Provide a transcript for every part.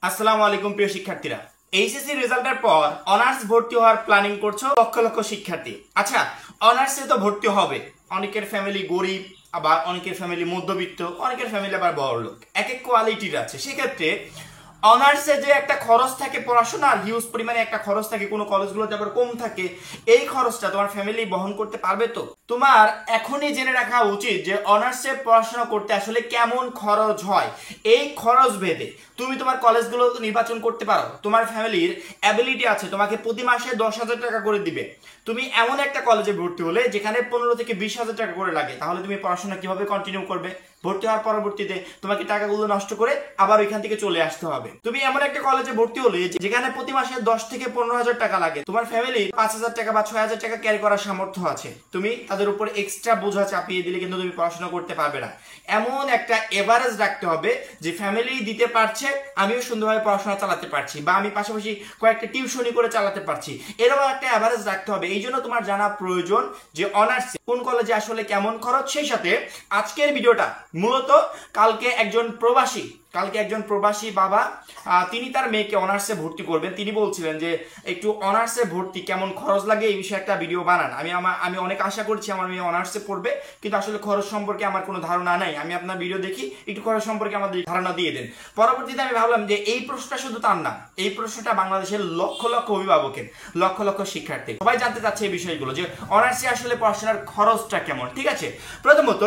আসসালামু আলাইকুম প্রিয় শিক্ষার্থীরা। এইচএসসি রেজাল্টের পর অনার্স ভর্তি হওয়ার প্ল্যানিং করছো লক্ষ লক্ষ শিক্ষার্থী। আচ্ছা, অনার্সে তো ভর্তি হবে, অনেকের ফ্যামিলি গরিব, আবার অনেকের ফ্যামিলি মধ্যবিত্ত, অনেকের ফ্যামিলি আবার বড়লোক, এক এক কোয়ালিটির আছে। সেক্ষেত্রে অনার্সে যে একটা খরচ থাকে পড়াশোনার, হিউজ পরিমাণে একটা খরচ থাকে, কোনো কলেজগুলোতে আবার কম থাকে, এই খরচটা তোমার ফ্যামিলি বহন করতে পারবে তো? তোমার এখনই জেনে রাখা উচিত যে অনার্সে পড়াশোনা করতে আসলে কেমন খরচ হয়। এই খরচ ভেদে তুমি তোমার কলেজগুলো নির্বাচন করতে পারো। তোমার ফ্যামিলির অ্যাবিলিটি আছে, তোমাকে প্রতি মাসে 10,000 টাকা করে দিবে। তুমি এমন একটা কলেজে ভর্তি হলে যেখানে 15 থেকে 20,000 টাকা করে লাগে, তাহলে তুমি পড়াশোনা কিভাবে কন্টিনিউ করবে? ভর্তি হওয়ার পরবর্তীতে তোমাকে টাকাগুলো নষ্ট করে আবার ওইখান থেকে চলে আসতে হবে। তুমি এমন একটা কলেজে ভর্তি হলে যেখানে প্রতি মাসে 10 থেকে 15,000 টাকা লাগে, তোমার ফ্যামিলি 5,000 টাকা বা 6,000 টাকা ক্যারি করার সামর্থ্য আছে, তুমি তাদের উপর এক্সট্রা বোঝা চাপিয়ে দিলে কিন্তু তুমি পড়াশোনা করতে পারবে না। এমন একটা এভারেজ রাখতে হবে যে ফ্যামিলি দিতে পারছে, আমিও সুন্দরভাবে পড়াশোনা চালাতে পারছি, বা আমি পাশাপাশি কয়েকটা টিউশনি করে চালাতে পারছি, এরকম একটা এভারেজ রাখতে হবে। এই জন্য তোমার জানা প্রয়োজন যে অনার্স কোন কলেজে আসলে কেমন খরচ। সেই সাথে আজকের ভিডিওটা মূলত কালকে একজন প্রবাসী বাবা তিনি তার মেয়েকে অনার্সে ভর্তি করবেন। তিনি বলছিলেন যে একটু অনার্সে ভর্তি কেমন খরচ লাগে এই বিষয়ে একটা ভিডিও বানান। আমি অনেক আশা করছি আমার মেয়ে অনার্সে পড়বে, কিন্তু আসলে খরচ সম্পর্কে আমার কোনো ধারণা নাই। আমি আপনার ভিডিও দেখি, একটু খরচ সম্পর্কে আমাদের ধারণা দিয়ে দেন। পরবর্তীতে আমি ভাবলাম যে এই প্রশ্নটা শুধু তার না, এই প্রশ্নটা বাংলাদেশের লক্ষ লক্ষ অভিভাবকের, লক্ষ লক্ষ শিক্ষার্থী সবাই জানতে চাচ্ছে এই বিষয়গুলো, যে অনার্সে আসলে পড়াশোনার খরচটা কেমন। ঠিক আছে, প্রথমত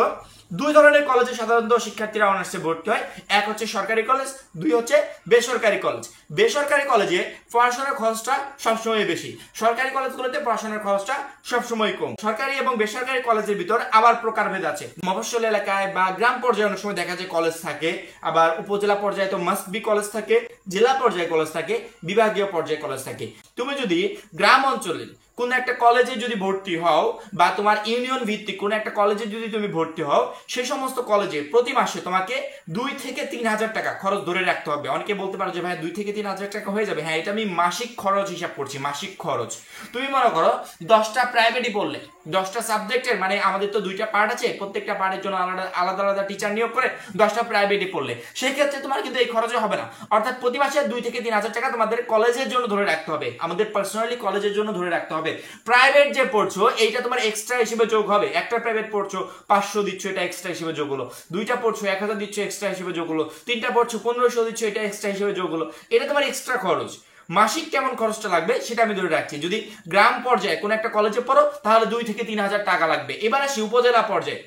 দুই ধরনের কলেজে সাধারণত শিক্ষার্থীরা অনার্সে ভর্তি হয়। এক হচ্ছে সরকারি কলেজ, দুই হচ্ছে বেসরকারি কলেজ। বেসরকারি কলেজে পড়াশোনার খরচটা সবসময় বেশি, সরকারি কলেজগুলোতে পড়াশোনার খরচটা সবসময় কম। সরকারি এবং বেসরকারি কলেজের ভিতর আবার প্রকারভেদ আছে। মফস্বল এলাকায় বা গ্রাম পর্যায়ে অনেক সময় দেখা যায় কলেজ থাকে, আবার উপজেলা পর্যায়ে তো মাস্ট বি কলেজ থাকে, জেলা পর্যায়ে কলেজ থাকে, বিভাগীয় পর্যায়ে কলেজ থাকে। তুমি যদি গ্রাম অঞ্চলে কোন একটা কলেজে যদি ভর্তি হও, বা তোমার ইউনিয়ন ভিত্তিক কোন একটা কলেজে যদি তুমি ভর্তি হও, সেই সমস্ত কলেজে প্রতি মাসে তোমাকে 2 থেকে 3,000 টাকা খরচ ধরে রাখতে হবে। অনেকে বলতে পারো যে ভাই 2 থেকে 3,000 টাকা হয়ে যাবে। হ্যাঁ, এটা আমি মাসিক খরচ হিসাব করছি, মাসিক খরচ। তুমি মনে করো 10টা প্রাইভেটই পড়লে, 10টা সাবজেক্টের, মানে আমাদের তো 2টা পার্ট আছে, প্রত্যেকটা পার্টের জন্য আলাদা আলাদা টিচার নিয়োগ করে 10টা প্রাইভেটই পড়লে, সেই ক্ষেত্রে তোমার কিন্তু এই খরচে হবে না। অর্থাৎ প্রতি মাসে 2 থেকে 3,000 টাকা তোমাদের কলেজের জন্য ধরে রাখতে হবে, আমাদের পার্সোনালি কলেজের জন্য ধরে রাখতে হবে। প্রাইভেট যে পড়ছো এইটা তোমার এক্সট্রা হিসেবে যোগ হবে। একটা প্রাইভেট পড়ছো 500 দিচ্ছ, এটা এক্সট্রা হিসেবে যোগ হলো। 2টা পড়ছো 1,000 দিচ্ছ, এক্সট্রা হিসেবে যোগ হলো। 3টা পড়ছো 1,500 দিচ্ছ, এটা এক্সট্রা হিসেবে যোগ হলো। এটা তোমার এক্সট্রা খরচ। মাসিক কেমন খরচটা লাগবে সেটা আমি ধরে রাখছি। যদি গ্রাম পর্যায়ে কোন একটা কলেজে পড়ো তাহলে 2 থেকে 3,000 টাকা লাগবে। এবার আসি উপজেলা পর্যায়ে।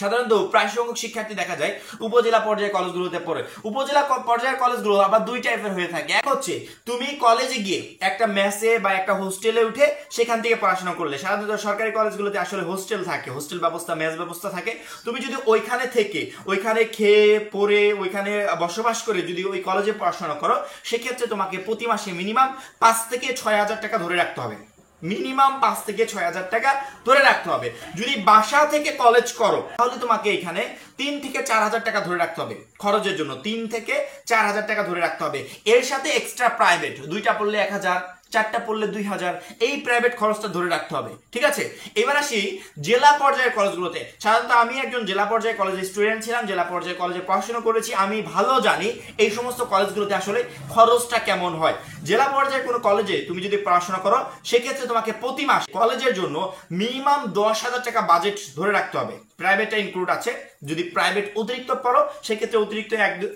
সাধারণত প্রায় সংখ্যক শিক্ষার্থী দেখা যায় উপজেলা পর্যায়ে কলেজগুলোতে পড়ে। উপজেলা পর্যায়ের কলেজগুলো আবার 2 টাইপের হয়ে থাকে। এক হচ্ছে তুমি কলেজে গিয়ে একটা মেসে বা একটা হোস্টেলে উঠে সেখান থেকে পড়াশোনা করলে। সাধারণত সরকারি কলেজগুলোতে আসলে হোস্টেল থাকে, হোস্টেল ব্যবস্থা, মেস ব্যবস্থা থাকে। তুমি যদি ওইখানে থেকে, ওইখানে খেয়ে পড়ে, ওইখানে বসবাস করে যদি ওই কলেজে পড়াশোনা করো, সেক্ষেত্রে তোমাকে প্রতি মাসে মিনিমাম 5 থেকে 6,000 টাকা ধরে রাখতে হবে। মিনিমাম 5 থেকে 6,000 টাকা ধরে রাখতে হবে। যদি বাসা থেকে কলেজ করো তাহলে তোমাকে এখানে 3 থেকে 4,000 টাকা ধরে রাখতে হবে খরচের জন্য। 3 থেকে 4,000 টাকা ধরে রাখতে হবে। এর সাথে এক্সট্রা প্রাইভেট 2টা পড়লে 1,000, 4টা পড়লে 2,000, এই প্রাইভেট খরচটা ধরে রাখতে হবে। ঠিক আছে, এবার আসি জেলা পর্যায়ের কলেজগুলোতে। সাধারণত আমি একজন জেলা পর্যায়ের কলেজের স্টুডেন্ট ছিলাম, জেলা পর্যায়ের কলেজে পড়াশোনা করেছি। আমি ভালো জানি এই সমস্ত কলেজগুলোতে আসলে খরচটা কেমন হয়। জেলা পর্যায়ের কোনো কলেজে তুমি যদি পড়াশোনা করো, সেক্ষেত্রে তোমাকে প্রতি মাস কলেজের জন্য মিনিমাম 10,000 টাকা বাজেট ধরে রাখতে হবে। প্রাইভেটটা ইনক্লুড আছে। যদি প্রাইভেট অতিরিক্ত পড়ো সেক্ষেত্রে অতিরিক্ত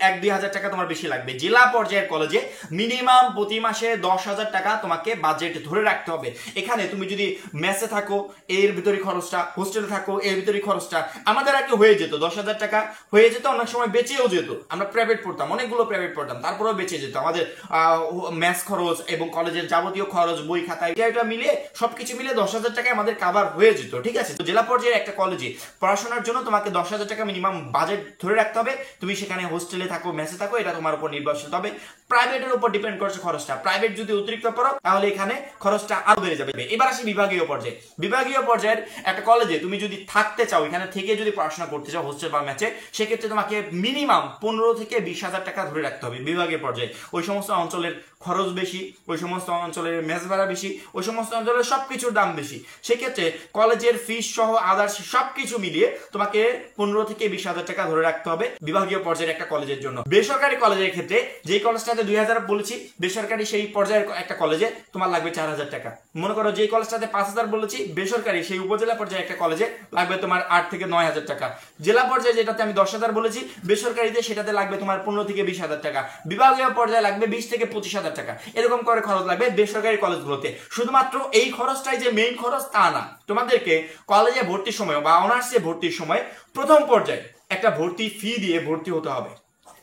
1-2,000 টাকা তোমার বেশি লাগবে। জেলা পর্যায়ের কলেজে মিনিমাম প্রতি মাসে 10,000 টাকা তোমাকে বাজেট ধরে রাখতে হবে। এখানে তুমি যদি মেসে থাকো এর ভিতরে খরচটা, হোস্টেলে থাকো এর ভিতরে খরচটা। আমাদের আগে হয়ে যেত 10,000 টাকা হয়ে যেত, অনেক সময় বেঁচেও যেত। আমরা প্রাইভেট পড়তাম, অনেকগুলো প্রাইভেট পড়তাম, তারপরেও বেঁচে যেত। আমাদের মেস খরচ এবং কলেজের যাবতীয় খরচ, বই খাতা, এটা মিলিয়ে সবকিছু মিলিয়ে 10,000 টাকায় আমাদের কাভার হয়ে যেত। ঠিক আছে, তো জেলা পর্যায়ে একটা কলেজে পড়াশোনার জন্য তোমাকে 10,000 টাকা মিনিমাম বাজেট ধরে রাখতে হবে। তুমি সেখানে হোস্টেলে থাকো, মেসে থাকো, এটা তোমার উপর নির্ভরশীল। তবে প্রাইভেটের উপর ডিপেন্ড করছে খরচটা। প্রাইভেট যদি অতিরিক্ত পড়ো তাহলে এখানে খরচটা আরো বেড়ে যাবে। এবার আসি বিভাগীয় পর্যায়ে। বিভাগীয় পর্যায়ের একটা কলেজে তুমি যদি থাকতে চাও, এখানে থেকে যদি পড়াশোনা করতে চাও হোস্টেল বা মেসে, সেক্ষেত্রে তোমাকে মিনিমাম 15 থেকে 20,000 টাকা ধরে রাখতে হবে বিভাগীয় পর্যায়ে। ওই সমস্ত অঞ্চলের খরচ বেশি, ওই সমস্ত অঞ্চলের মেস ভাড়া বেশি, ওই সমস্ত অঞ্চলের সবকিছুর দাম বেশি। সেক্ষেত্রে কলেজের ফিস সহ আদার্স সবকিছু মিলিয়ে তোমাকে 15 থেকে 20,000 টাকা ধরে রাখতে হবে বিভাগীয় পর্যায়ের একটা কলেজের জন্য। বেসরকারি কলেজের ক্ষেত্রে যে কলেজটাতে 2,000 বলেছি, বেসরকারি সেই পর্যায়ের একটা কলেজে তোমার লাগবে 4,000 টাকা। মনে করো যে কলেজটাতে 5,000 বলেছি, বেসরকারি সেই উপজেলা পর্যায়ে একটা কলেজে লাগবে তোমার 8 থেকে 9,000 টাকা। জেলা পর্যায়ে যেটাতে আমি 10,000 বলেছি, বেসরকারিতে সেটাতে লাগবে তোমার 15 থেকে 20,000 টাকা। বিভাগীয় পর্যায়ে লাগবে 20 থেকে 25,000 টাকা। এরকম করে খরচ লাগবে বেসরকারি কলেজগুলোতে। শুধুমাত্র এই খরচটাই যে মেইন খরচ তা না, তোমাদেরকে কলেজে ভর্তির সময় বা অনার্সে ভর্তির সময় প্রথম পর্যায়ে একটা ভর্তি ফি দিয়ে ভর্তি হতে হবে,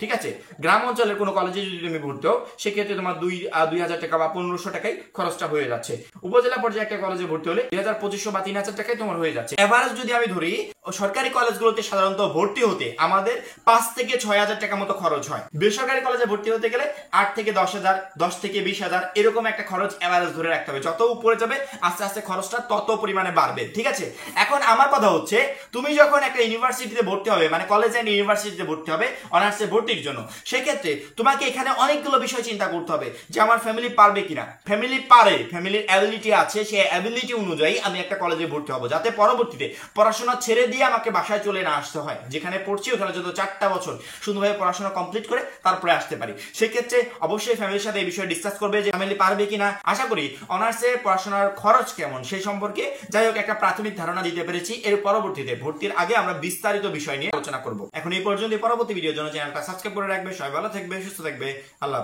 ঠিক আছে? গ্রাম অঞ্চলের কোনো কলেজে যদি তুমি ভর্তি হও, সেক্ষেত্রে তোমার 2,000 টাকা বা 1,500 টাকায় খরচটা হয়ে যাচ্ছে। উপজেলা পর্যায়ে একটা কলেজে ভর্তি হলে 2,500 বা 3,000 টাকায় তোমার হয়ে যাচ্ছে। এভারেজ যদি আমি ধরি, সরকারি কলেজগুলোতে সাধারণত ভর্তি হতে আমাদের 5 থেকে 6,000 টাকা মতো খরচ হয়। বেসরকারি কলেজে ভর্তি হতে গেলে 8 থেকে 10,000, 10 থেকে 20,000 এরকম একটা খরচ এভারেজ ধরে রাখতে হবে। যত উপরে যাবে আস্তে আস্তে খরচটা তত পরিমাণে বাড়বে, ঠিক আছে? এখন আমার কথা হচ্ছে, তুমি যখন একটা ইউনিভার্সিটিতে ভর্তি হবে, মানে কলেজ এন্ড ইউনিভার্সিটিতে ভর্তি হবে অনার্সে ভর্তির জন্য, সেক্ষেত্রে তোমাকে এখানে অনেকগুলো বিষয় চিন্তা করতে হবে যে আমার ফ্যামিলি পারবে কিনা। ফ্যামিলি পারে, ফ্যামিলির অ্যাবিলিটি আছে, সেই অ্যাবিলিটি অনুযায়ী আমি একটা কলেজে ভর্তি হব, যাতে পরবর্তীতে পড়াশোনা ছেড়ে দিয়ে আমাকে বাসায় চলে না আসতে হয়। যেখানে পড়ছি ওখানে যত 4টা বছর সুন্দরভাবে পড়াশোনা কমপ্লিট করে তারপরে আসতে পারি। সেক্ষেত্রে অবশ্যই ফ্যামিলির সাথে এই বিষয়ে ডিসকাস করবে যে ফ্যামিলি পারবে কিনা। আশা করি অনার্সে পড়াশোনার খরচ কেমন সেই সম্পর্কে যাই হোক একটা প্রাথমিক ধারণা দিতে পেরেছি। এর পরবর্তীতে ভর্তির আগে আমরা বিস্তারিত বিষয় নিয়ে আলোচনা করব। এখন এই পর্যন্ত, পরবর্তী ভিডিওর জন্য চ্যানেলটা সাবস্ক্রাইব করে রাখবে। সবাই ভালো থাকবে, সুস্থ থাকবে। আল্লাহ।